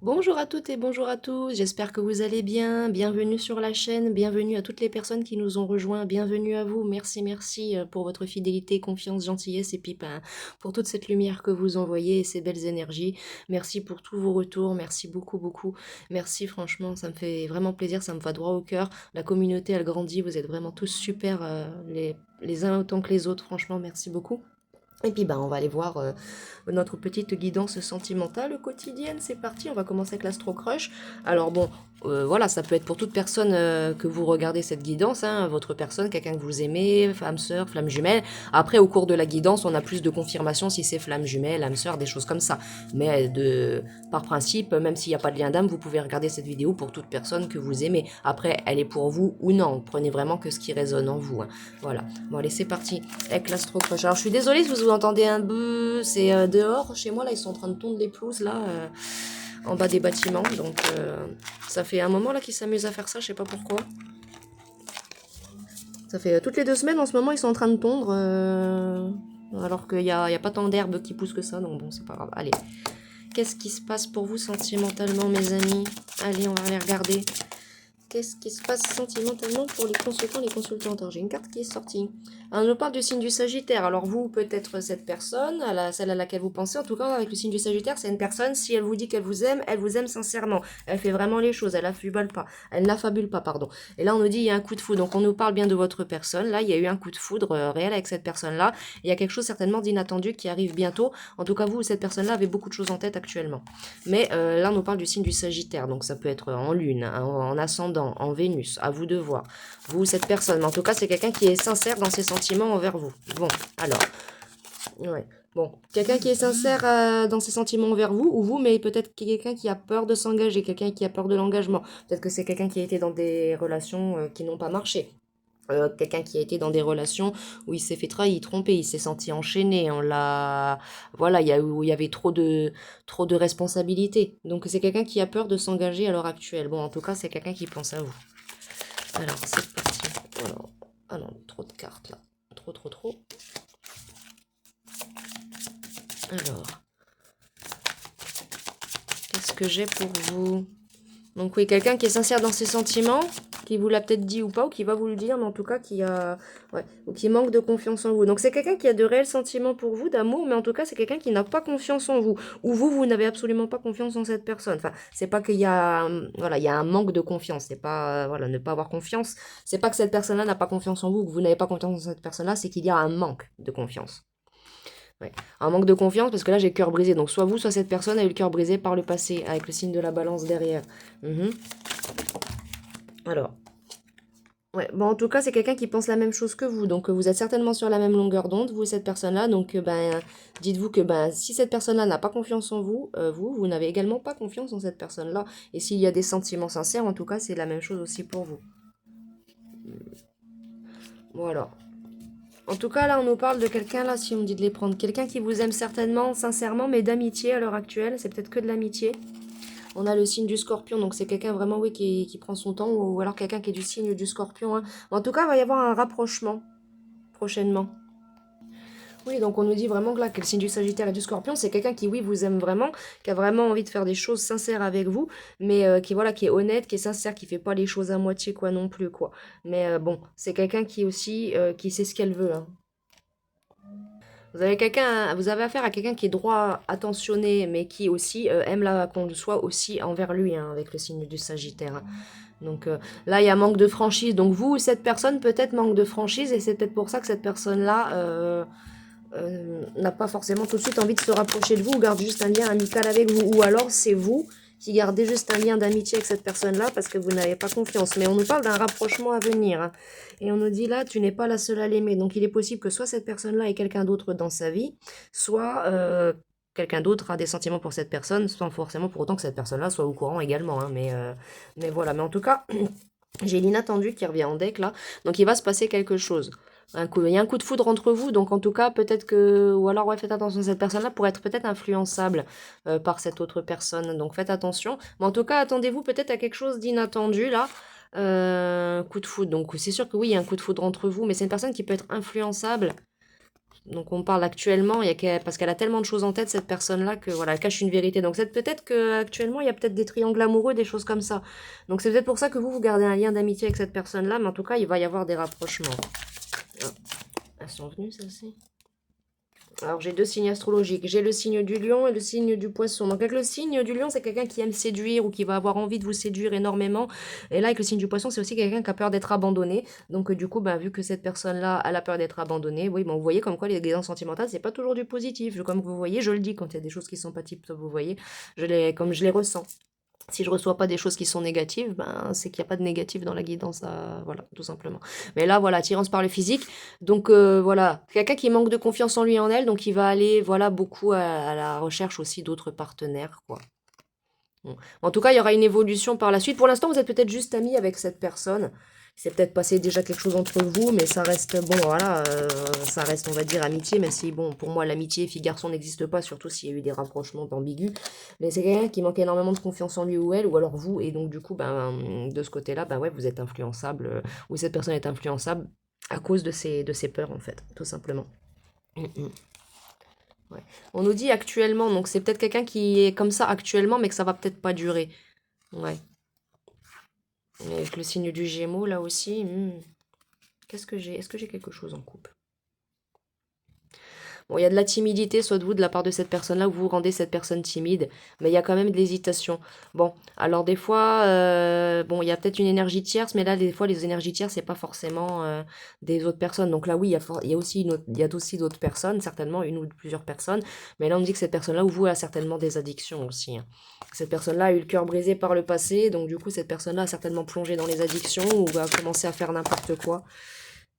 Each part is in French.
Bonjour à toutes et bonjour à tous, j'espère que vous allez bien. Bienvenue sur la chaîne, bienvenue à toutes les personnes qui nous ont rejoints, bienvenue à vous. Merci, merci pour votre fidélité, confiance, gentillesse et puis ben, pour toute cette lumière que vous envoyez et ces belles énergies. Merci pour tous vos retours, merci beaucoup, beaucoup. Merci, franchement, ça me fait vraiment plaisir, ça me va droit au cœur. La communauté, elle grandit, vous êtes vraiment tous super, les uns autant que les autres, franchement, merci beaucoup. Et puis ben, on va aller voir notre petite guidance sentimentale quotidienne. C'est parti, on va commencer avec l'Astro Crush. Alors bon, voilà, ça peut être pour toute personne que vous regardez cette guidance, hein, votre personne, quelqu'un que vous aimez, femme, sœur, flamme jumelle. Après, au cours de la guidance, on a plus de confirmation si c'est flamme jumelle, âme sœur, des choses comme ça. Mais par principe, même s'il n'y a pas de lien d'âme, vous pouvez regarder cette vidéo pour toute personne que vous aimez. Après, elle est pour vous ou non. Prenez vraiment que ce qui résonne en vous, hein. Voilà. Bon, allez, c'est parti avec l'Astro Crush. Alors, je suis désolée si vous entendez un beuh, c'est dehors. Chez moi, là, ils sont en train de tondre les pelouses, là, en bas des bâtiments. Donc, ça fait un moment, là, qu'ils s'amusent à faire ça. Je sais pas pourquoi. Ça fait toutes les 2 semaines, en ce moment, ils sont en train de tondre. Alors qu'il y a pas tant d'herbes qui poussent que ça. Donc, bon, c'est pas grave. Allez. Qu'est-ce qui se passe pour vous sentimentalement, mes amis? Allez, on va aller regarder. Qu'est-ce qui se passe sentimentalement pour les consultants, les consultantes? Alors, j'ai une carte qui est sortie. On nous parle du signe du Sagittaire. Alors, vous, peut-être cette personne, celle à laquelle vous pensez, en tout cas, avec le signe du Sagittaire, c'est une personne, si elle vous dit qu'elle vous aime sincèrement. Elle fait vraiment les choses, elle n'affabule pas. Elle n'affabule pas, pardon. Et là, on nous dit, il y a un coup de foudre. Donc, on nous parle bien de votre personne. Là, il y a eu un coup de foudre réel avec cette personne-là. Il y a quelque chose certainement d'inattendu qui arrive bientôt. En tout cas, vous, cette personne-là, avez beaucoup de choses en tête actuellement. Mais là, on nous parle du signe du Sagittaire. Donc, ça peut être en lune, hein, en ascendant, en Vénus, à vous de voir. Vous, cette personne. Mais en tout cas, c'est quelqu'un qui est sincère dans ses sentiments envers vous. Bon, alors. Ouais. Bon, quelqu'un qui est sincère dans ses sentiments envers vous, ou vous, mais peut-être quelqu'un qui a peur de s'engager, quelqu'un qui a peur de l'engagement. Peut-être que c'est quelqu'un qui a été dans des relations qui n'ont pas marché. Quelqu'un qui a été dans des relations où il s'est fait trahir, tromper, il s'est senti enchaîné, on l'a, voilà, où il y avait trop de responsabilités. Donc c'est quelqu'un qui a peur de s'engager à l'heure actuelle. Bon, en tout cas, c'est quelqu'un qui pense à vous. Alors, c'est parti. Alors, ah non, trop de cartes là. Trop, trop, trop. Alors, qu'est-ce que j'ai pour vous? Donc oui, quelqu'un qui est sincère dans ses sentiments, qui vous l'a peut-être dit ou pas, ou qui va vous le dire, mais en tout cas qui a, ouais, ou qui manque de confiance en vous. Donc c'est quelqu'un qui a de réels sentiments pour vous, d'amour, mais en tout cas c'est quelqu'un qui n'a pas confiance en vous, ou vous n'avez absolument pas confiance en cette personne. Enfin, c'est pas qu'il y a, voilà, il y a un manque de confiance. C'est pas, voilà, ne pas avoir confiance. C'est pas que cette personne-là n'a pas confiance en vous, ou que vous n'avez pas confiance en cette personne-là, c'est qu'il y a un manque de confiance. Ouais. Un manque de confiance parce que là j'ai le cœur brisé. Donc soit vous, soit cette personne a eu le cœur brisé par le passé avec le signe de la balance derrière. Mhm. Alors, ouais. Bon, en tout cas, c'est quelqu'un qui pense la même chose que vous. Donc vous êtes certainement sur la même longueur d'onde, vous et cette personne-là. Donc ben, dites-vous que ben, si cette personne-là n'a pas confiance en vous, vous n'avez également pas confiance en cette personne-là. Et s'il y a des sentiments sincères, en tout cas, c'est la même chose aussi pour vous. Voilà. En tout cas, là, on nous parle de quelqu'un, là, si on me dit de les prendre. Quelqu'un qui vous aime certainement, sincèrement, mais d'amitié à l'heure actuelle. C'est peut-être que de l'amitié. On a le signe du scorpion, donc c'est quelqu'un vraiment, oui, qui prend son temps, ou alors quelqu'un qui est du signe du scorpion, hein. En tout cas, il va y avoir un rapprochement prochainement. Oui, donc on nous dit vraiment que là, que le signe du Sagittaire et du Scorpion, c'est quelqu'un qui, oui, vous aime vraiment, qui a vraiment envie de faire des choses sincères avec vous, mais qui, voilà, qui est honnête, qui est sincère, qui fait pas les choses à moitié, quoi, non plus, quoi. Mais bon, c'est quelqu'un qui aussi, qui sait ce qu'elle veut, hein. Vous avez affaire à quelqu'un qui est droit, attentionné, mais qui aussi aime qu'on soit aussi envers lui, hein, avec le signe du Sagittaire, hein. Donc là, il y a manque de franchise. Donc vous, cette personne, peut-être manque de franchise, et c'est peut-être pour ça que cette personne-là n'a pas forcément tout de suite envie de se rapprocher de vous, ou garde juste un lien amical avec vous. Ou alors, c'est vous qui gardez juste un lien d'amitié avec cette personne-là parce que vous n'avez pas confiance. Mais on nous parle d'un rapprochement à venir, hein. Et on nous dit là, tu n'es pas la seule à l'aimer. Donc il est possible que soit cette personne-là ait quelqu'un d'autre dans sa vie, soit quelqu'un d'autre a des sentiments pour cette personne, sans forcément pour autant que cette personne-là soit au courant également, hein. Mais voilà, mais en tout cas, j'ai l'inattendu qui revient en deck là, donc il va se passer quelque chose. Il y a un coup de foudre entre vous, donc en tout cas, peut-être que, ou alors ouais, faites attention, cette personne-là pourrait être peut-être influençable par cette autre personne, donc faites attention. Mais en tout cas, attendez-vous peut-être à quelque chose d'inattendu là. Coup de foudre, donc c'est sûr que oui, il y a un coup de foudre entre vous, mais c'est une personne qui peut être influençable Donc on parle actuellement, parce qu'elle a tellement de choses en tête, cette personne-là, que voilà, elle cache une vérité. Donc peut-être qu'actuellement, il y a peut-être des triangles amoureux, des choses comme ça. Donc c'est peut-être pour ça que vous gardez un lien d'amitié avec cette personne-là, mais en tout cas, il va y avoir des rapprochements. Ah, elles sont venues, celles-ci. Alors j'ai deux signes astrologiques. J'ai le signe du lion et le signe du poisson. Donc avec le signe du lion, c'est quelqu'un qui aime séduire ou qui va avoir envie de vous séduire énormément. Et là, avec le signe du poisson, c'est aussi quelqu'un qui a peur d'être abandonné. Donc du coup, vu que cette personne-là, elle a peur d'être abandonnée, oui, vous voyez comme quoi les guérisons sentimentales, c'est pas toujours du positif. Comme vous voyez, je le dis quand il y a des choses qui sont pas type, vous voyez, comme je les ressens. Si je reçois pas des choses qui sont négatives, c'est qu'il n'y a pas de négatif dans la guidance, voilà, tout simplement. Mais là, voilà, attirance par le physique. Donc voilà, quelqu'un qui manque de confiance en lui et en elle, donc il va aller, voilà, beaucoup à la recherche aussi d'autres partenaires, quoi. Bon. En tout cas, il y aura une évolution par la suite. Pour l'instant, vous êtes peut-être juste amis avec cette personne. C'est peut-être passé déjà quelque chose entre vous, mais ça reste, bon, voilà, ça reste, on va dire, amitié, même si, bon, pour moi, l'amitié fille-garçon n'existe pas, surtout s'il y a eu des rapprochements ambigus. Mais c'est quelqu'un qui manque énormément de confiance en lui ou elle, ou alors vous, et donc, du coup, de ce côté-là, ouais, vous êtes influençable, ou cette personne est influençable à cause de ses peurs, en fait, tout simplement. Ouais. On nous dit actuellement, donc c'est peut-être quelqu'un qui est comme ça actuellement, mais que ça va peut-être pas durer. Ouais. Et avec le signe du Gémeaux, là aussi. Qu'est-ce que j'ai? Est-ce que j'ai quelque chose en couple? Bon, il y a de la timidité, soit de vous, de la part de cette personne-là, où vous rendez cette personne timide, mais il y a quand même de l'hésitation. Bon, alors des fois, bon, il y a peut-être une énergie tierce, mais là, des fois, les énergies tierces, c'est pas forcément des autres personnes. Donc là, oui, il y a aussi il y a aussi d'autres personnes, certainement, une ou plusieurs personnes, mais là, on dit que cette personne-là, ou vous, a certainement des addictions aussi, hein. Cette personne-là a eu le cœur brisé par le passé, donc du coup, cette personne-là a certainement plongé dans les addictions ou va commencer à faire n'importe quoi.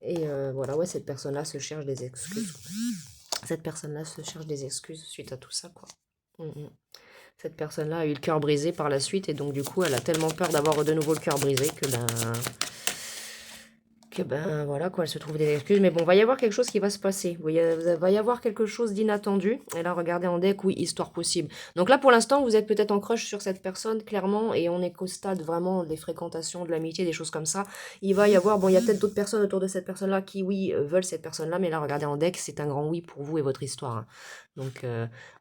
Et voilà, ouais, cette personne-là se cherche des excuses. Cette personne-là se cherche des excuses suite à tout ça, quoi. Cette personne-là a eu le cœur brisé par la suite et donc du coup elle a tellement peur d'avoir de nouveau le cœur brisé que voilà quoi, elle se trouve des excuses. Mais bon, va y avoir quelque chose qui va se passer. Va y avoir quelque chose d'inattendu. Et là, regardez en deck, oui, histoire possible. Donc là, pour l'instant, vous êtes peut-être en crush sur cette personne, clairement, et on est qu'au stade vraiment des fréquentations, de l'amitié, des choses comme ça. Il va y avoir, bon, il y a peut-être d'autres personnes autour de cette personne-là qui, oui, veulent cette personne-là, mais là, regardez en deck, c'est un grand oui pour vous et votre histoire, hein. Donc,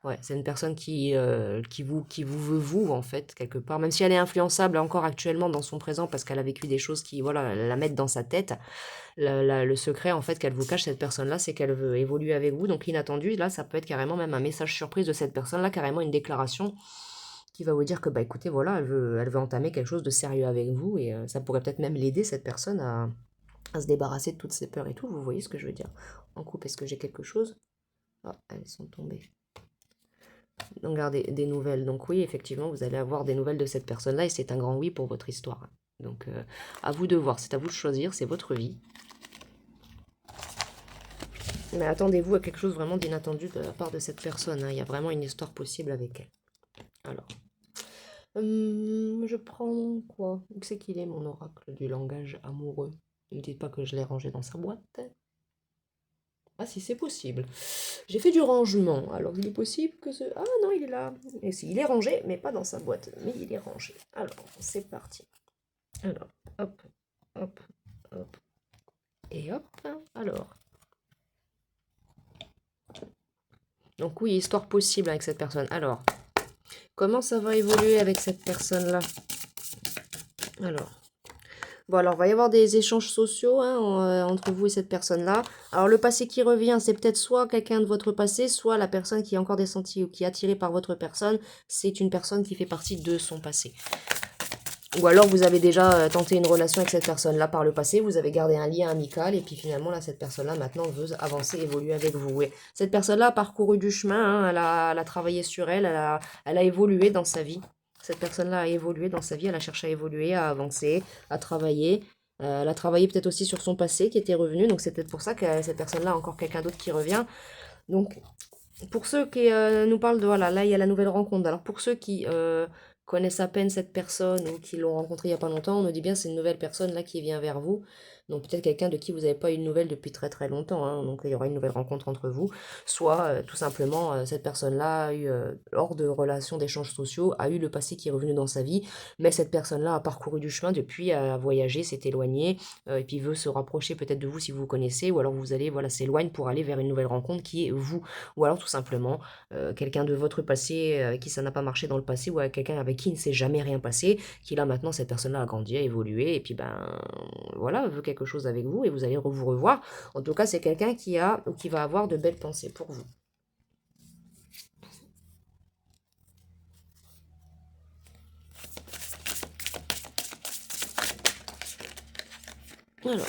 ouais, c'est une personne qui vous veut vous, en fait, quelque part. Même si elle est influençable encore actuellement dans son présent, parce qu'elle a vécu des choses qui, voilà, la mettent dans sa tête. Le secret, en fait, qu'elle vous cache, cette personne-là, c'est qu'elle veut évoluer avec vous. Donc, inattendu, là, ça peut être carrément même un message surprise de cette personne-là, carrément une déclaration qui va vous dire que, écoutez, voilà, elle veut entamer quelque chose de sérieux avec vous. Et ça pourrait peut-être même l'aider, cette personne, à se débarrasser de toutes ses peurs et tout. Vous voyez ce que je veux dire? En couple, est-ce que j'ai quelque chose? Ah, elles sont tombées. Donc, regardez, des nouvelles. Donc, oui, effectivement, vous allez avoir des nouvelles de cette personne-là et c'est un grand oui pour votre histoire. Donc, à vous de voir, c'est à vous de choisir, c'est votre vie. Mais attendez-vous à quelque chose vraiment d'inattendu de la part de cette personne, hein. Il y a vraiment une histoire possible avec elle. Alors, je prends quoi? Où c'est qu'il est, mon oracle du langage amoureux? Ne dites pas que je l'ai rangé dans sa boîte. Ah si, c'est possible. J'ai fait du rangement. Alors, il est possible que ce... Ah non, il est là. Et si, il est rangé, mais pas dans sa boîte. Mais il est rangé. Alors, c'est parti. Alors, hop, hop, hop. Et hop. Alors. Donc oui, histoire possible avec cette personne. Alors, comment ça va évoluer avec cette personne-là? Alors, bon, alors, il va y avoir des échanges sociaux, hein, entre vous et cette personne-là. Alors, le passé qui revient, c'est peut-être soit quelqu'un de votre passé, soit la personne qui est encore descendue ou qui est attirée par votre personne, c'est une personne qui fait partie de son passé. Ou alors, vous avez déjà tenté une relation avec cette personne-là par le passé, vous avez gardé un lien amical, et puis finalement, là, cette personne-là, maintenant, veut avancer, évoluer avec vous. Et cette personne-là a parcouru du chemin, hein, elle a travaillé sur elle, elle a évolué dans sa vie. Cette personne-là a évolué dans sa vie, elle a cherché à évoluer, à avancer, à travailler. Elle a travaillé peut-être aussi sur son passé qui était revenu, donc c'est peut-être pour ça que cette personne-là a encore quelqu'un d'autre qui revient. Donc, pour ceux qui nous parlent de, voilà, là, il y a la nouvelle rencontre. Alors, pour ceux qui connaissent à peine cette personne ou qui l'ont rencontrée il n'y a pas longtemps, on nous dit bien c'est une nouvelle personne là qui vient vers vous. Donc peut-être quelqu'un de qui vous n'avez pas eu de nouvelles depuis très très longtemps, hein. Donc il y aura une nouvelle rencontre entre vous. Soit tout simplement cette personne-là a eu, hors de relations d'échanges sociaux, a eu le passé qui est revenu dans sa vie, mais cette personne-là a parcouru du chemin depuis, a voyagé, s'est éloignée, et puis veut se rapprocher peut-être de vous si vous vous connaissez, ou alors vous allez, voilà, s'éloigne pour aller vers une nouvelle rencontre qui est vous. Ou alors tout simplement quelqu'un de votre passé avec qui ça n'a pas marché dans le passé, ou avec quelqu'un avec qui il ne s'est jamais rien passé, qui là maintenant cette personne-là a grandi, a évolué, et puis ben voilà, veut quelque chose avec vous, et vous allez vous revoir. En tout cas, c'est quelqu'un qui a ou qui va avoir de belles pensées pour vous. Alors,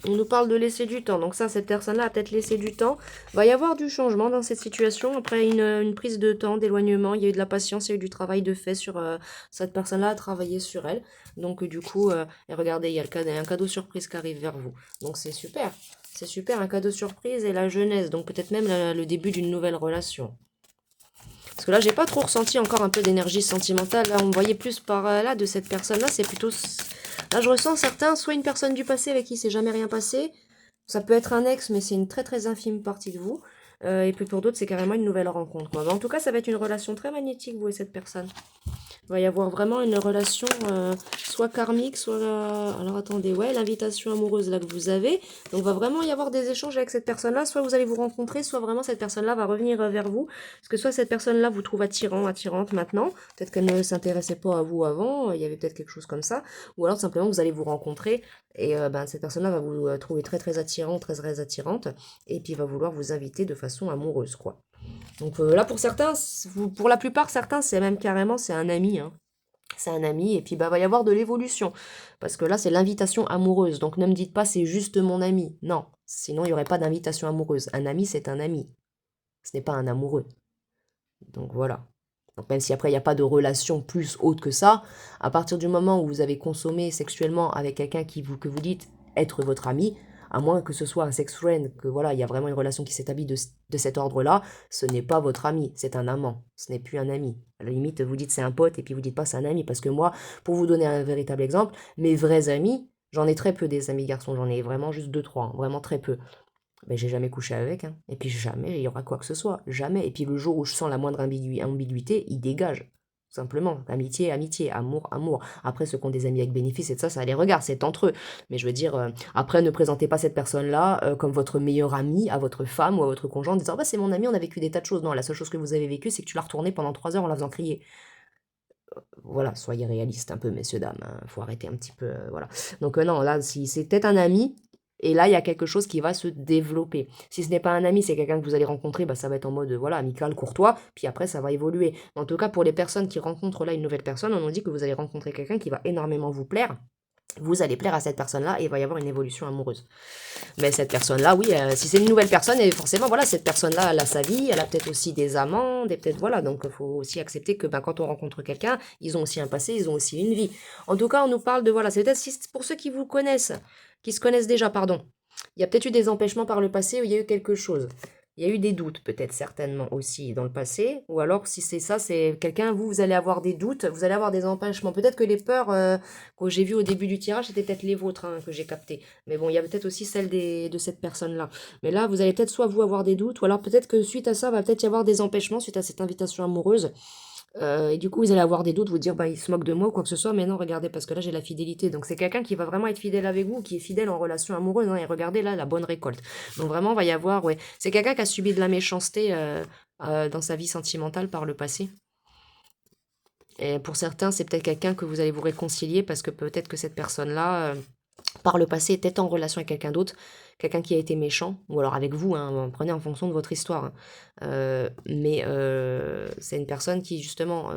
on nous parle de laisser du temps. Donc ça, cette personne-là a peut-être laissé du temps. Va y avoir du changement dans cette situation. Après une prise de temps, d'éloignement, il y a eu de la patience, il y a eu du travail de fait sur cette personne-là, a travaillé sur elle. Donc du coup, et regardez, il y a un cadeau surprise qui arrive vers vous. Donc c'est super. C'est super, un cadeau surprise et la jeunesse. Donc peut-être même le début d'une nouvelle relation. Parce que là, j'ai pas trop ressenti encore un peu d'énergie sentimentale. Là, on me voyait plus par là de cette personne-là. C'est plutôt... Là, je ressens certains, soit une personne du passé avec qui c'est jamais rien passé. Ça peut être un ex, mais c'est une très très infime partie de vous. Et puis pour d'autres, c'est carrément une nouvelle rencontre, quoi. Mais en tout cas, ça va être une relation très magnétique, vous et cette personne. Il va y avoir vraiment une relation soit karmique, soit... Alors attendez, ouais, l'invitation amoureuse là que vous avez. Donc va vraiment y avoir des échanges avec cette personne-là. Soit vous allez vous rencontrer, soit vraiment cette personne-là va revenir vers vous. Parce que soit cette personne-là vous trouve attirant, attirante maintenant. Peut-être qu'elle ne s'intéressait pas à vous avant. Il y avait peut-être quelque chose comme ça. Ou alors simplement vous allez vous rencontrer. Et ben, cette personne-là va vous trouver très très attirant, très très attirante. Et puis va vouloir vous inviter de façon amoureuse, quoi. Donc là, pour certains, pour la plupart, certains, c'est même carrément, c'est un ami, hein. C'est un ami, et puis bah va y avoir de l'évolution. Parce que là, c'est l'invitation amoureuse. Donc ne me dites pas c'est juste mon ami. Non, sinon il n'y aurait pas d'invitation amoureuse. Un ami, c'est un ami. Ce n'est pas un amoureux. Donc voilà. Donc même si après il n'y a pas de relation plus haute que ça, à partir du moment où vous avez consommé sexuellement avec quelqu'un que vous dites être votre ami, à moins que ce soit un sex friend, que voilà, il y a vraiment une relation qui s'établit de cet ordre-là, ce n'est pas votre ami, c'est un amant, ce n'est plus un ami. À la limite, vous dites c'est un pote et puis vous dites pas c'est un ami, parce que moi, pour vous donner un véritable exemple, mes vrais amis, j'en ai très peu des amis garçons, j'en ai vraiment juste deux, trois, hein, vraiment très peu. Ben, j'ai jamais couché avec, hein. Et puis jamais il y aura quoi que ce soit, jamais. Et puis le jour où je sens la moindre ambiguïté, il dégage. Tout simplement, amitié, amitié, amour, amour. Après, ceux qui ont des amis avec bénéfice, et ça les regarde, c'est entre eux. Mais je veux dire, après, ne présentez pas cette personne-là comme votre meilleur ami à votre femme ou à votre conjoint en disant, bah, c'est mon ami, on a vécu des tas de choses. Non, la seule chose que vous avez vécue, c'est que tu l'as retourné pendant 3 heures en la faisant crier. Voilà, soyez réalistes un peu, messieurs, dames, hein. Faut arrêter un petit peu, voilà. Donc non, là, si c'est peut-être un ami, et là, il y a quelque chose qui va se développer. Si ce n'est pas un ami, c'est quelqu'un que vous allez rencontrer, bah, ça va être en mode, voilà, amical, courtois, puis après, ça va évoluer. En tout cas, pour les personnes qui rencontrent là une nouvelle personne, on nous dit que vous allez rencontrer quelqu'un qui va énormément vous plaire. Vous allez plaire à cette personne-là et il va y avoir une évolution amoureuse. Mais cette personne-là, oui, si c'est une nouvelle personne, et forcément, voilà, cette personne-là, elle a sa vie, elle a peut-être aussi des amants, peut-être, voilà, donc il faut aussi accepter que ben, quand on rencontre quelqu'un, ils ont aussi un passé, ils ont aussi une vie. En tout cas, on nous parle de, voilà, c'est peut-être pour ceux qui vous connaissent, qui se connaissent déjà, pardon, il y a peut-être eu des empêchements par le passé où il y a eu quelque chose. Il y a eu des doutes, peut-être certainement aussi dans le passé. Ou alors, si c'est ça, c'est quelqu'un, vous allez avoir des doutes, vous allez avoir des empêchements. Peut-être que les peurs que j'ai vues au début du tirage, c'était peut-être les vôtres hein, que j'ai captées. Mais bon, il y a peut-être aussi celle de cette personne-là. Mais là, vous allez peut-être soit vous avoir des doutes, ou alors peut-être que suite à ça, va peut-être y avoir des empêchements suite à cette invitation amoureuse. Et du coup, vous allez avoir des doutes, vous dire, bah, il se moque de moi ou quoi que ce soit, mais non, regardez, parce que là, j'ai la fidélité. Donc, c'est quelqu'un qui va vraiment être fidèle avec vous, qui est fidèle en relation amoureuse, hein, et regardez là, la bonne récolte. Donc, vraiment, il va y avoir, ouais, c'est quelqu'un qui a subi de la méchanceté dans sa vie sentimentale par le passé. Et pour certains, c'est peut-être quelqu'un que vous allez vous réconcilier, parce que peut-être que cette personne-là, par le passé, était en relation avec quelqu'un d'autre, quelqu'un qui a été méchant, ou alors avec vous, hein, prenez en fonction de votre histoire. Hein. Mais c'est une personne qui, justement,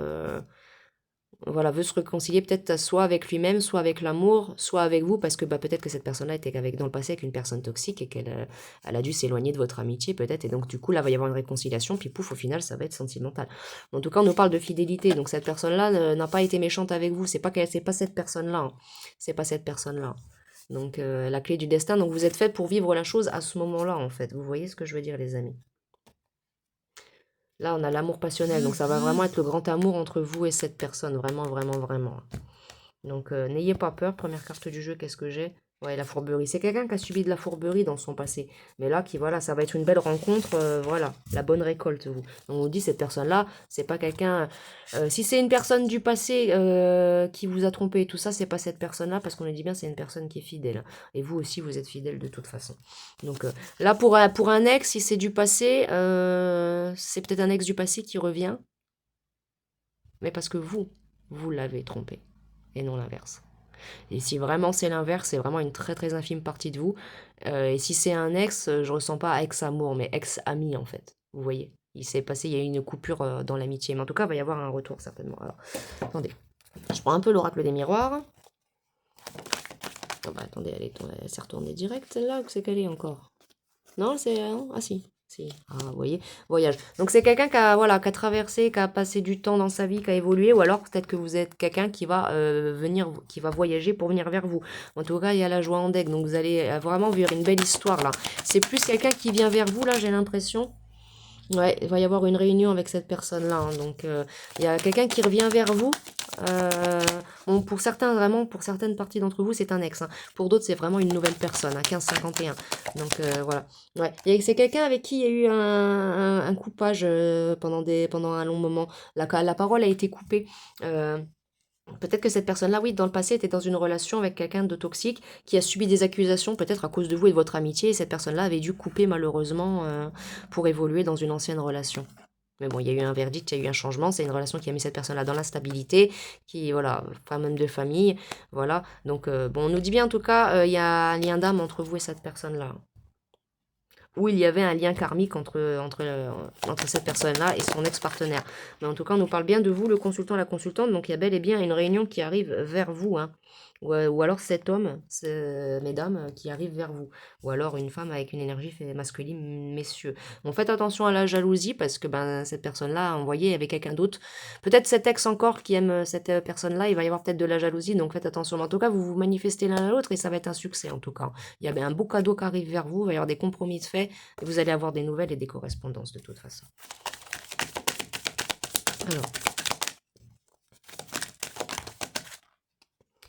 voilà, veut se réconcilier peut-être soit avec lui-même, soit avec l'amour, soit avec vous, parce que bah, peut-être que cette personne-là était dans le passé avec une personne toxique et qu'elle elle a dû s'éloigner de votre amitié peut-être, et donc du coup là va y avoir une réconciliation, puis pouf, au final ça va être sentimental. En tout cas, on nous parle de fidélité, donc cette personne-là n'a pas été méchante avec vous, c'est pas cette personne-là, hein. C'est pas cette personne-là. Donc la clé du destin, donc vous êtes fait pour vivre la chose à ce moment-là en fait, vous voyez ce que je veux dire les amis. Là, on a l'amour passionnel, donc ça va vraiment être le grand amour entre vous et cette personne, vraiment, vraiment, vraiment. Donc, n'ayez pas peur. Première carte du jeu, qu'est-ce que j'ai? Ouais, la fourberie. C'est quelqu'un qui a subi de la fourberie dans son passé. Mais là, qui, voilà, ça va être une belle rencontre. Voilà, la bonne récolte, vous. Donc, on dit, cette personne-là, c'est pas quelqu'un. Si c'est une personne du passé qui vous a trompé et tout ça, c'est pas cette personne-là, parce qu'on le dit bien, c'est une personne qui est fidèle. Et vous aussi, vous êtes fidèle de toute façon. Donc, là, pour un ex, si c'est du passé, c'est peut-être un ex du passé qui revient, mais parce que vous l'avez trompé. Et non l'inverse. Et si vraiment c'est l'inverse, c'est vraiment une très très infime partie de vous. Et si c'est un ex, je ressens pas ex-amour, mais ex-ami en fait. Vous voyez, il s'est passé, il y a eu une coupure dans l'amitié. Mais en tout cas, il va y avoir un retour certainement. Alors, attendez, je prends un peu l'oracle des miroirs. Oh, bah, attendez, elle s'est retournée direct celle-là, ou c'est qu'elle est encore? Non, c'est... ah si. Si. Ah, vous voyez, voyage. Donc c'est quelqu'un qui a, voilà, qui a traversé, qui a passé du temps dans sa vie, qui a évolué, ou alors peut-être que vous êtes quelqu'un qui va venir, qui va voyager pour venir vers vous. En tout cas, il y a la joie en deck, donc vous allez vraiment vivre une belle histoire là. C'est plus quelqu'un qui vient vers vous là, j'ai l'impression. Ouais, il va y avoir une réunion avec cette personne-là. Hein. Donc, il y a quelqu'un qui revient vers vous. Euh, bon, pour certains, vraiment, pour certaines parties d'entre vous, c'est un ex. Hein. Pour d'autres, c'est vraiment une nouvelle personne, hein, 1551. Donc, voilà. Ouais. C'est quelqu'un avec qui il y a eu un coupage pendant un long moment. La parole a été coupée. Peut-être que cette personne-là, oui, dans le passé, était dans une relation avec quelqu'un de toxique qui a subi des accusations, peut-être à cause de vous et de votre amitié, et cette personne-là avait dû couper malheureusement pour évoluer dans une ancienne relation. Mais bon, il y a eu un verdict, il y a eu un changement, c'est une relation qui a mis cette personne-là dans l'instabilité, qui, voilà, pas même de famille, voilà. Donc, bon, on nous dit bien en tout cas, il y a un lien d'âme entre vous et cette personne-là. Où il y avait un lien karmique entre cette personne-là et son ex-partenaire. Mais en tout cas, on nous parle bien de vous, le consultant, la consultante, donc il y a bel et bien une réunion qui arrive vers vous, hein. Ou alors cet homme, mesdames, qui arrive vers vous. Ou alors une femme avec une énergie masculine, messieurs. Bon, faites attention à la jalousie, parce que ben, cette personne-là, envoyée avec quelqu'un d'autre. Peut-être cet ex encore qui aime cette personne-là, il va y avoir peut-être de la jalousie, donc faites attention. Mais en tout cas, vous vous manifestez l'un à l'autre et ça va être un succès, en tout cas. Il y a un beau cadeau qui arrive vers vous, il va y avoir des compromis de fait, et vous allez avoir des nouvelles et des correspondances de toute façon. Alors.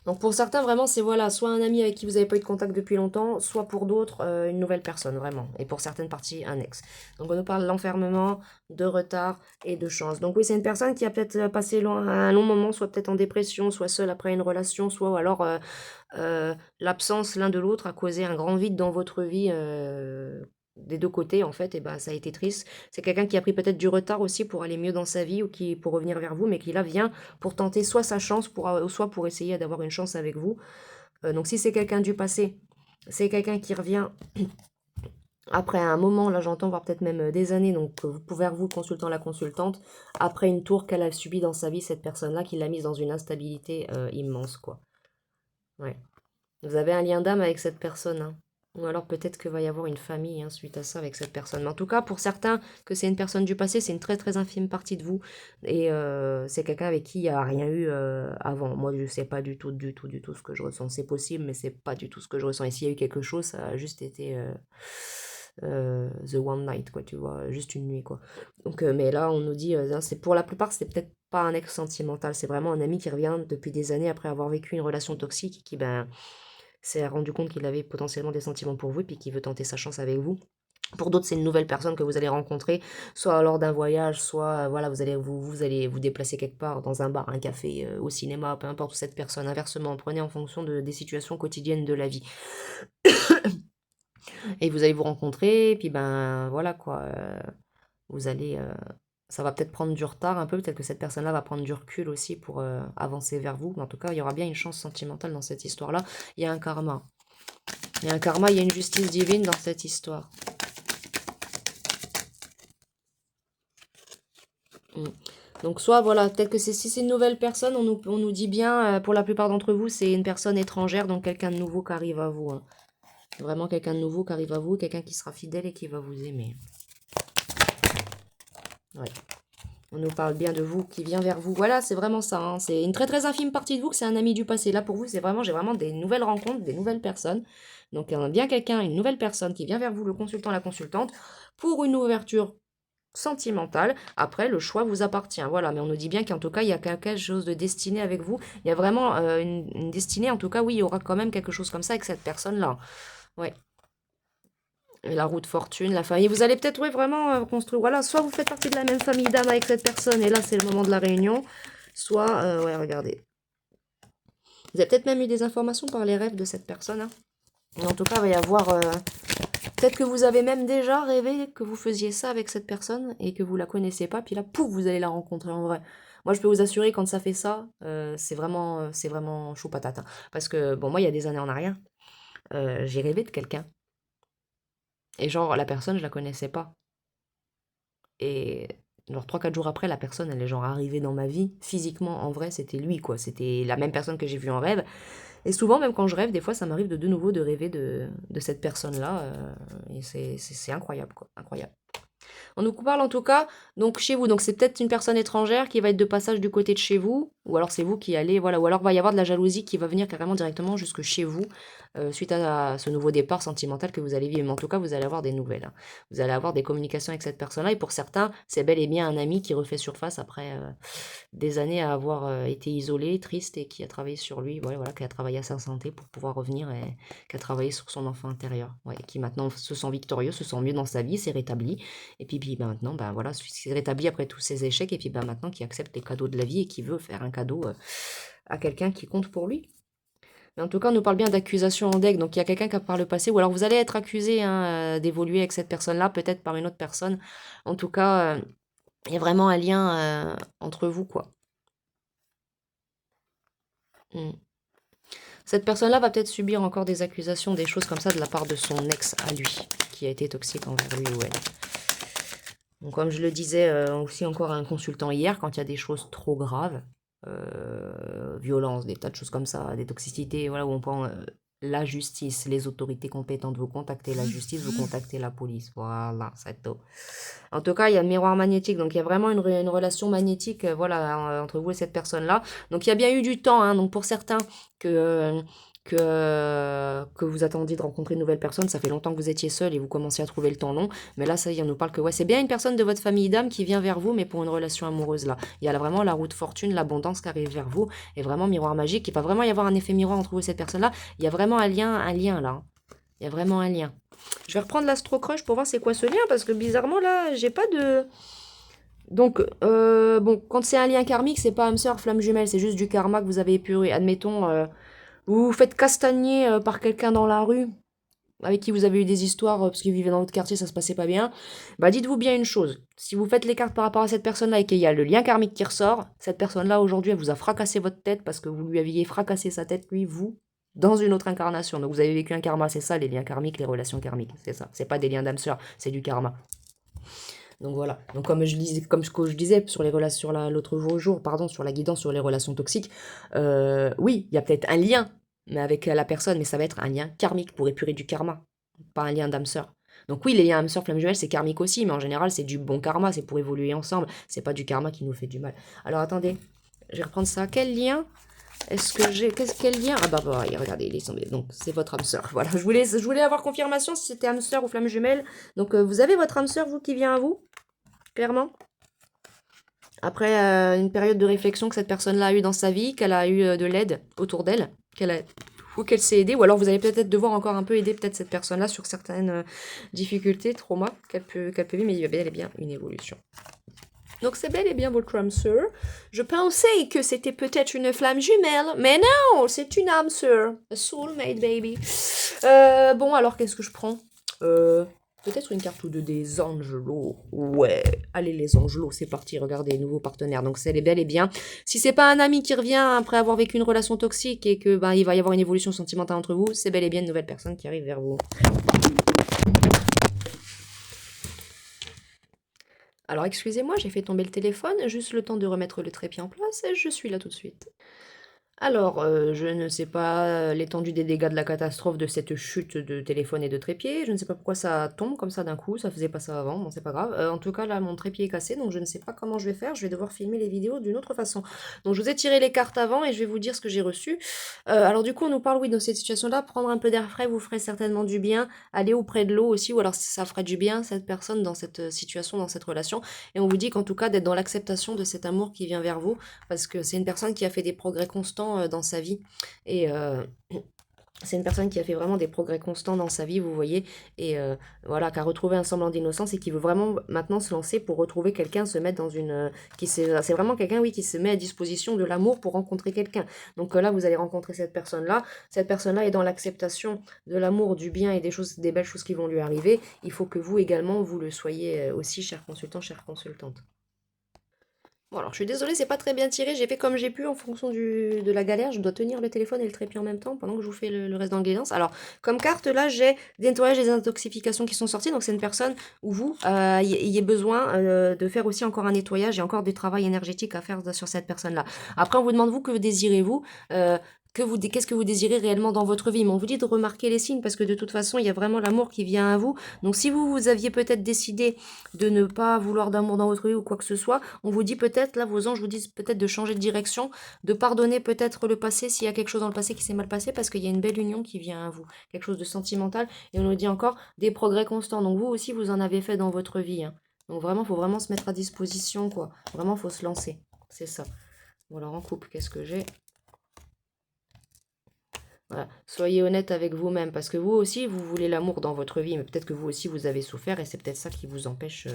Donc pour certains, vraiment, c'est voilà, soit un ami avec qui vous n'avez pas eu de contact depuis longtemps, soit pour d'autres, une nouvelle personne, vraiment. Et pour certaines parties, un ex. Donc on nous parle d'enfermement, de retard et de chance. Donc oui, c'est une personne qui a peut-être passé un long moment, soit peut-être en dépression, soit seule après une relation, soit alors l'absence l'un de l'autre a causé un grand vide dans votre vie des deux côtés, en fait, et ben ça a été triste. C'est quelqu'un qui a pris peut-être du retard aussi pour aller mieux dans sa vie ou qui pour revenir vers vous, mais qui là vient pour tenter soit sa chance, soit pour essayer d'avoir une chance avec vous. Donc si c'est quelqu'un du passé, c'est quelqu'un qui revient après un moment, là j'entends, voire peut-être même des années, donc vers vous, consultant la consultante, après une tour qu'elle a subie dans sa vie, cette personne-là qui l'a mise dans une instabilité immense, quoi. Ouais. Vous avez un lien d'âme avec cette personne, hein. Ou alors peut-être que va y avoir une famille hein, suite à ça avec cette personne. Mais en tout cas, pour certains, que c'est une personne du passé, c'est une très très infime partie de vous. Et c'est quelqu'un avec qui il n'y a rien eu avant. Moi, je ne sais pas du tout, du tout, du tout ce que je ressens. C'est possible, mais c'est pas du tout ce que je ressens. Et s'il y a eu quelque chose, ça a juste été the one night, quoi, tu vois, juste une nuit, quoi. Donc, mais là, on nous dit, c'est pour la plupart, c'est peut-être pas un ex sentimental. C'est vraiment un ami qui revient depuis des années après avoir vécu une relation toxique et qui, ben s'est rendu compte qu'il avait potentiellement des sentiments pour vous et puis qu'il veut tenter sa chance avec vous. Pour d'autres, c'est une nouvelle personne que vous allez rencontrer, soit lors d'un voyage, soit voilà, vous allez vous déplacer quelque part dans un bar, un café, au cinéma, peu importe où cette personne. Inversement, prenez en fonction des situations quotidiennes de la vie. Et vous allez vous rencontrer, et puis ben voilà quoi, vous allez, ça va peut-être prendre du retard un peu, peut-être que cette personne-là va prendre du recul aussi pour avancer vers vous. Mais en tout cas, il y aura bien une chance sentimentale dans cette histoire-là. Il y a un karma. Il y a un karma, il y a une justice divine dans cette histoire. Donc soit, voilà, peut-être que si c'est une nouvelle personne, on nous dit bien, pour la plupart d'entre vous, c'est une personne étrangère, donc quelqu'un de nouveau qui arrive à vous. Hein. Vraiment quelqu'un de nouveau qui arrive à vous, quelqu'un qui sera fidèle et qui va vous aimer. Ouais. On nous parle bien de vous, qui vient vers vous. Voilà, c'est vraiment ça. Hein. C'est une très très infime partie de vous que c'est un ami du passé. Là, pour vous, c'est vraiment, j'ai vraiment des nouvelles rencontres, des nouvelles personnes. Donc, bien quelqu'un, une nouvelle personne qui vient vers vous, le consultant, la consultante, pour une ouverture sentimentale. Après, le choix vous appartient. Voilà, mais on nous dit bien qu'en tout cas, il y a quelque chose de destiné avec vous. Il y a vraiment une destinée. En tout cas, oui, il y aura quand même quelque chose comme ça avec cette personne-là. Ouais. Et la roue de fortune, la famille. Vous allez peut-être, ouais, vraiment construire. Voilà, soit vous faites partie de la même famille d'âme avec cette personne, et là, c'est le moment de la réunion. Soit, ouais, regardez. Vous avez peut-être même eu des informations par les rêves de cette personne. Hein. Mais en tout cas, il va y avoir... peut-être que vous avez même déjà rêvé que vous faisiez ça avec cette personne et que vous la connaissez pas, puis là, pouf, vous allez la rencontrer en vrai. Moi, je peux vous assurer, quand ça fait ça, c'est vraiment chaud patate. Hein. Parce que, bon, moi, il y a des années en arrière, j'ai rêvé de quelqu'un. Et genre, la personne, je la connaissais pas. Et genre 3 4 jours après, la personne, elle est genre arrivée dans ma vie. Physiquement, en vrai, c'était lui, quoi. C'était la même personne que j'ai vue en rêve. Et souvent, même quand je rêve, des fois, ça m'arrive de nouveau de rêver de cette personne-là. Et c'est incroyable, quoi. Incroyable. On nous parle en tout cas, donc chez vous. Donc c'est peut-être une personne étrangère qui va être de passage du côté de chez vous, ou alors c'est vous qui allez, voilà, ou alors va y avoir de la jalousie qui va venir carrément directement jusque chez vous, suite à ce nouveau départ sentimental que vous allez vivre. Mais en tout cas, vous allez avoir des nouvelles. Hein. Vous allez avoir des communications avec cette personne-là, et pour certains, c'est bel et bien un ami qui refait surface après des années à avoir été isolé, triste, et qui a travaillé sur lui, voilà, qui a travaillé à sa santé pour pouvoir revenir, et qui a travaillé sur son enfant intérieur, ouais, qui maintenant se sent victorieux, se sent mieux dans sa vie, s'est rétabli. Et puis bah, maintenant, bah, voilà, s'est rétabli après tous ses échecs, et puis bah, maintenant qui accepte les cadeaux de la vie et qui veut faire un cadeau à quelqu'un qui compte pour lui. Mais en tout cas, on nous parle bien d'accusation en deck, donc il y a quelqu'un qui a par le passé, ou alors vous allez être accusé hein, d'évoluer avec cette personne-là, peut-être par une autre personne. En tout cas, il y a vraiment un lien entre vous, quoi. Mm. Cette personne-là va peut-être subir encore des accusations, des choses comme ça de la part de son ex à lui, qui a été toxique envers lui ou elle. Donc, comme je le disais aussi encore à un consultant hier, quand il y a des choses trop graves, violence, des tas de choses comme ça, des toxicités, voilà, où on prend la justice, les autorités compétentes, vous contactez la justice, vous contactez la police, voilà, c'est tout. En tout cas, il y a le miroir magnétique, donc il y a vraiment une relation magnétique, voilà, entre vous et cette personne-là. Donc il y a bien eu du temps, hein, donc pour certains que vous attendiez de rencontrer une nouvelle personne, ça fait longtemps que vous étiez seul et vous commencez à trouver le temps long. Mais là, ça y est, on nous parle que ouais, c'est bien une personne de votre famille d'âme qui vient vers vous, mais pour une relation amoureuse là. Il y a là vraiment la roue de fortune, l'abondance qui arrive vers vous, et vraiment miroir magique. Il va vraiment y avoir un effet miroir entre vous et cette personne-là. Il y a vraiment un lien là. Il y a vraiment un lien. Je vais reprendre l'Astro Crush pour voir c'est quoi ce lien, parce que bizarrement là, j'ai pas de... Donc, bon, quand c'est un lien karmique, c'est pas âme sœur, flamme jumelle, c'est juste du karma que vous avez épuré. Admettons, vous vous faites castagner par quelqu'un dans la rue, avec qui vous avez eu des histoires, parce qu'il vivait dans votre quartier, ça se passait pas bien. Bah, dites-vous bien une chose. Si vous faites les cartes par rapport à cette personne-là et qu'il y a le lien karmique qui ressort, cette personne-là, aujourd'hui, elle vous a fracassé votre tête parce que vous lui aviez fracassé sa tête, lui, vous, dans une autre incarnation. Donc, vous avez vécu un karma, c'est ça, les liens karmiques, les relations karmiques. C'est ça. C'est pas des liens d'âme sœur, c'est du karma. Donc voilà. Donc comme je disais, comme ce que je disais sur les relations, sur l'autre jour, pardon, sur la guidance sur les relations toxiques, oui, il y a peut-être un lien, mais avec la personne, mais ça va être un lien karmique pour épurer du karma, pas un lien d'âme sœur. Donc oui, les liens âme sœur, flamme jumelle, c'est karmique aussi, mais en général, c'est du bon karma, c'est pour évoluer ensemble, c'est pas du karma qui nous fait du mal. Alors attendez, je vais reprendre ça. Quel lien est-ce que j'ai... Quel lien? Ah bah, regardez, il est tombé. Donc c'est votre âme sœur. Voilà, je voulais avoir confirmation si c'était âme sœur ou flamme jumelle. Donc vous avez votre âme sœur, vous, qui vient à vous clairement. Après une période de réflexion que cette personne-là a eu dans sa vie, qu'elle a eu de l'aide autour d'elle, ou qu'elle s'est aidée, ou alors vous allez peut-être devoir encore un peu aider peut-être cette personne-là sur certaines difficultés, traumas qu'elle peut vivre, mais il y a bel et bien une évolution. Donc c'est bel et bien votre âme sœur. Je pensais que c'était peut-être une flamme jumelle, mais non, c'est une âme sœur. A soulmate baby. Bon, alors qu'est-ce que je prends Peut-être une carte ou deux des Angelos. Ouais, allez les Angelos, c'est parti, regardez, nouveau partenaire. Donc c'est bel et bien. Si c'est pas un ami qui revient après avoir vécu une relation toxique et que il va y avoir une évolution sentimentale entre vous, c'est bel et bien une nouvelle personne qui arrive vers vous. Alors excusez-moi, j'ai fait tomber le téléphone, juste le temps de remettre le trépied en place et je suis là tout de suite. Alors, je ne sais pas l'étendue des dégâts de la catastrophe de cette chute de téléphone et de trépied. Je ne sais pas pourquoi ça tombe comme ça d'un coup, ça faisait pas ça avant, bon c'est pas grave. En tout cas là mon trépied est cassé, donc je ne sais pas comment je vais faire, je vais devoir filmer les vidéos d'une autre façon. Donc je vous ai tiré les cartes avant et je vais vous dire ce que j'ai reçu. Alors du coup on nous parle oui dans cette situation-là, prendre un peu d'air frais vous ferait certainement du bien, aller auprès de l'eau aussi, ou alors ça ferait du bien cette personne dans cette situation, dans cette relation. Et on vous dit qu'en tout cas d'être dans l'acceptation de cet amour qui vient vers vous parce que c'est une personne qui a fait des progrès constants dans sa vie. Et c'est une personne qui a fait vraiment des progrès constants dans sa vie, vous voyez, et voilà, qui a retrouvé un semblant d'innocence et qui veut vraiment maintenant se lancer pour retrouver quelqu'un, se mettre dans une... c'est vraiment quelqu'un, oui, qui se met à disposition de l'amour pour rencontrer quelqu'un. Donc là, vous allez rencontrer cette personne-là. Cette personne-là est dans l'acceptation de l'amour, du bien et des choses, des belles choses qui vont lui arriver. Il faut que vous également, vous le soyez aussi, cher consultant, chère consultante. Bon alors je suis désolée, c'est pas très bien tiré, j'ai fait comme j'ai pu en fonction de la galère, je dois tenir le téléphone et le trépied en même temps pendant que je vous fais le reste dans le guidance. Alors comme carte là j'ai des nettoyages et des intoxifications qui sont sortis, donc c'est une personne où vous ayez besoin de faire aussi encore un nettoyage et encore du travail énergétique à faire sur cette personne-là. Après on vous demande vous que désirez-vous, qu'est-ce que vous désirez réellement dans votre vie, mais on vous dit de remarquer les signes parce que de toute façon il y a vraiment l'amour qui vient à vous. Donc si vous aviez peut-être décidé de ne pas vouloir d'amour dans votre vie ou quoi que ce soit, on vous dit peut-être, là vos anges vous disent peut-être de changer de direction, de pardonner peut-être le passé s'il y a quelque chose dans le passé qui s'est mal passé parce qu'il y a une belle union qui vient à vous, quelque chose de sentimental et on nous dit encore des progrès constants. Donc vous aussi vous en avez fait dans votre vie, hein. Donc vraiment, faut vraiment se mettre à disposition quoi. Vraiment, faut se lancer. C'est ça. Bon alors en couple, qu'est-ce que j'ai? Voilà. Soyez honnête avec vous-même, parce que vous aussi, vous voulez l'amour dans votre vie, mais peut-être que vous aussi, vous avez souffert, et c'est peut-être ça qui vous empêche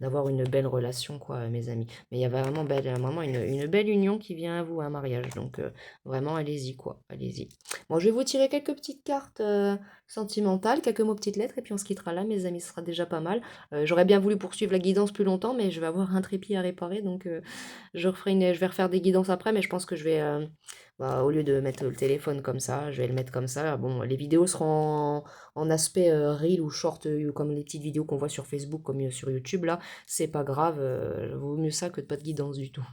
d'avoir une belle relation, quoi, mes amis. Mais il y a vraiment une belle union qui vient à vous, un mariage, donc vraiment, allez-y, quoi, allez-y. Bon, je vais vous tirer quelques petites cartes sentimentales, quelques mots, petites lettres, et puis on se quittera là, mes amis, ce sera déjà pas mal. J'aurais bien voulu poursuivre la guidance plus longtemps, mais je vais avoir un trépied à réparer, donc je vais refaire des guidances après, mais je pense que je vais... bah, au lieu de mettre le téléphone comme ça, je vais le mettre comme ça. Bon, les vidéos seront en aspect reel ou short, comme les petites vidéos qu'on voit sur Facebook, comme sur YouTube, là. C'est pas grave, vaut mieux ça que de pas de guidance du tout.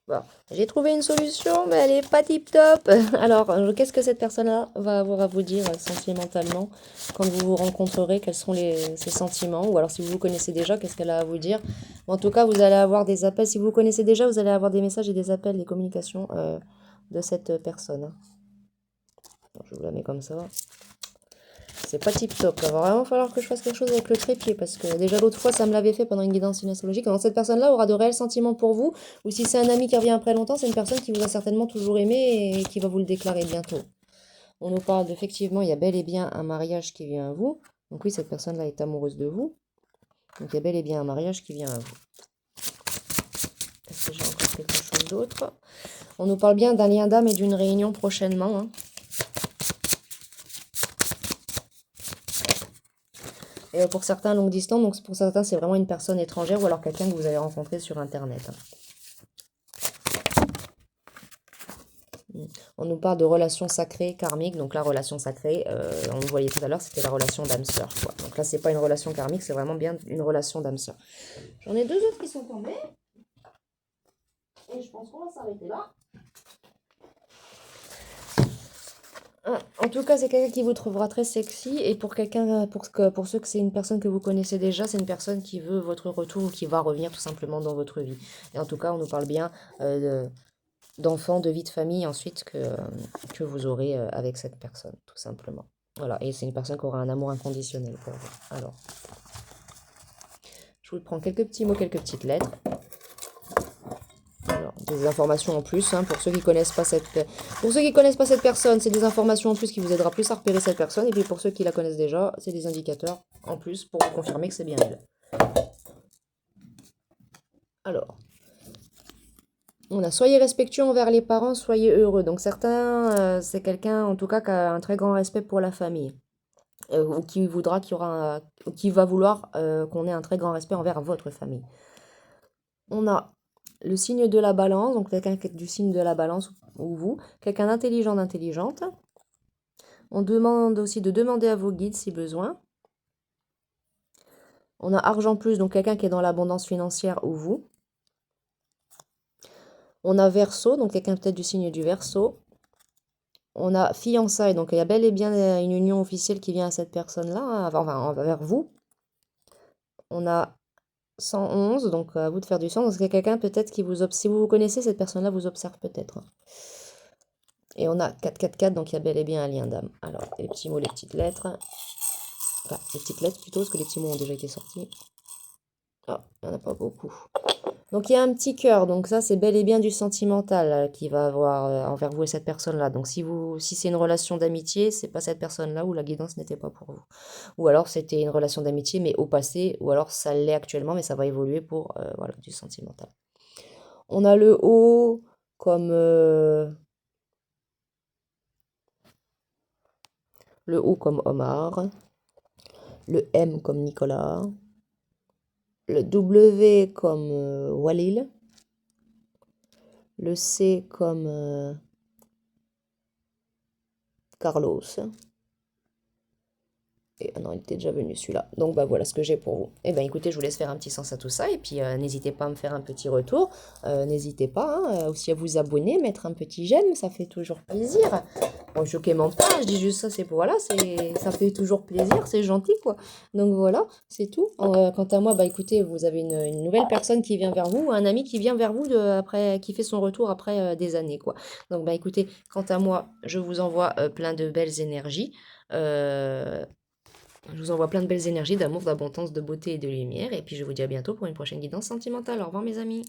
Bon, j'ai trouvé une solution, mais elle est pas tip top. Alors, qu'est-ce que cette personne-là va avoir à vous dire sentimentalement quand vous vous rencontrerez? Quels sont ses sentiments? Ou alors, si vous vous connaissez déjà, qu'est-ce qu'elle a à vous dire? En tout cas, vous allez avoir des appels. Si vous vous connaissez déjà, vous allez avoir des messages et des appels, des communications de cette personne. Alors, je vous la mets comme ça. C'est pas tip top. Il va vraiment falloir que je fasse quelque chose avec le trépied parce que déjà l'autre fois ça me l'avait fait pendant une guidance astrologique. Alors cette personne-là aura de réels sentiments pour vous, ou si c'est un ami qui revient après longtemps, c'est une personne qui vous a certainement toujours aimé et qui va vous le déclarer bientôt. On nous parle d'effectivement, il y a bel et bien un mariage qui vient à vous. Donc oui, cette personne-là est amoureuse de vous. Donc il y a bel et bien un mariage qui vient à vous. Est-ce que j'ai encore quelque chose d'autre? On nous parle bien d'un lien d'âme et d'une réunion prochainement, hein. Et pour certains, longue distance, donc pour certains, c'est vraiment une personne étrangère ou alors quelqu'un que vous avez rencontré sur Internet, hein. On nous parle de relations sacrées, karmiques. Donc la relation sacrée, on le voyait tout à l'heure, c'était la relation d'âme-sœur, quoi. Donc là, c'est pas une relation karmique, c'est vraiment bien une relation d'âme-sœur. J'en ai deux autres qui sont tombés. Et je pense qu'on va s'arrêter là. En tout cas, c'est quelqu'un qui vous trouvera très sexy. Et pour quelqu'un, pour ceux que c'est une personne que vous connaissez déjà, c'est une personne qui veut votre retour ou qui va revenir tout simplement dans votre vie. Et en tout cas, on nous parle bien d'enfants, de vie de famille ensuite que vous aurez avec cette personne, tout simplement. Voilà, et c'est une personne qui aura un amour inconditionnel pour vous. Alors, je vous prends quelques petits mots, quelques petites lettres. Alors, des informations en plus, hein, pour ceux qui connaissent pas cette personne, c'est des informations en plus qui vous aidera plus à repérer cette personne. Et puis pour ceux qui la connaissent déjà, c'est des indicateurs en plus pour vous confirmer que c'est bien elle. Alors, on a soyez respectueux envers les parents, soyez heureux. Donc certains, c'est quelqu'un en tout cas qui a un très grand respect pour la famille. Ou qui voudra qui va vouloir qu'on ait un très grand respect envers votre famille. On a le signe de la balance, donc quelqu'un du signe de la balance ou vous, quelqu'un d'intelligent, d'intelligente. On demande aussi de demander à vos guides si besoin. On a argent plus, donc quelqu'un qui est dans l'abondance financière ou vous. On a Verseau, donc quelqu'un peut-être du signe du Verseau. On a fiançailles, donc il y a bel et bien une union officielle qui vient à cette personne-là, hein, enfin, vers vous. On a 111, donc à vous de faire du sens. Donc il y a quelqu'un peut-être qui vous observe. Si vous vous connaissez, cette personne-là vous observe peut-être, hein. Et on a 444, donc il y a bel et bien un lien d'âme. Alors, les petits mots, les petites lettres. Enfin, les petites lettres plutôt, parce que les petits mots ont déjà été sortis. Ah, il n'y en a pas beaucoup. Donc il y a un petit cœur, donc ça c'est bel et bien du sentimental qui va avoir envers vous et cette personne-là. Donc si c'est une relation d'amitié, c'est pas cette personne-là où la guidance n'était pas pour vous. Ou alors c'était une relation d'amitié mais au passé, ou alors ça l'est actuellement mais ça va évoluer pour voilà, du sentimental. On a le O comme Omar, le M comme Nicolas, le W comme Walil, le C comme Carlos. Et, ah non, il était déjà venu celui-là. Donc bah voilà ce que j'ai pour vous. Et ben écoutez, je vous laisse faire un petit sens à tout ça. Et puis n'hésitez pas à me faire un petit retour. N'hésitez pas hein, aussi à vous abonner, mettre un petit j'aime, ça fait toujours plaisir. Bon, je commente pas, je dis juste ça, c'est pour voilà, ça fait toujours plaisir, c'est gentil quoi. Donc voilà, c'est tout. Quant à moi, bah écoutez, vous avez une nouvelle personne qui vient vers vous, un ami qui vient vers vous après, qui fait son retour après des années quoi. Donc bah écoutez, quant à moi, je vous envoie plein de belles énergies. Euh, je vous envoie plein de belles énergies, d'amour, d'abondance, de beauté et de lumière. Et puis je vous dis à bientôt pour une prochaine guidance sentimentale. Au revoir mes amis.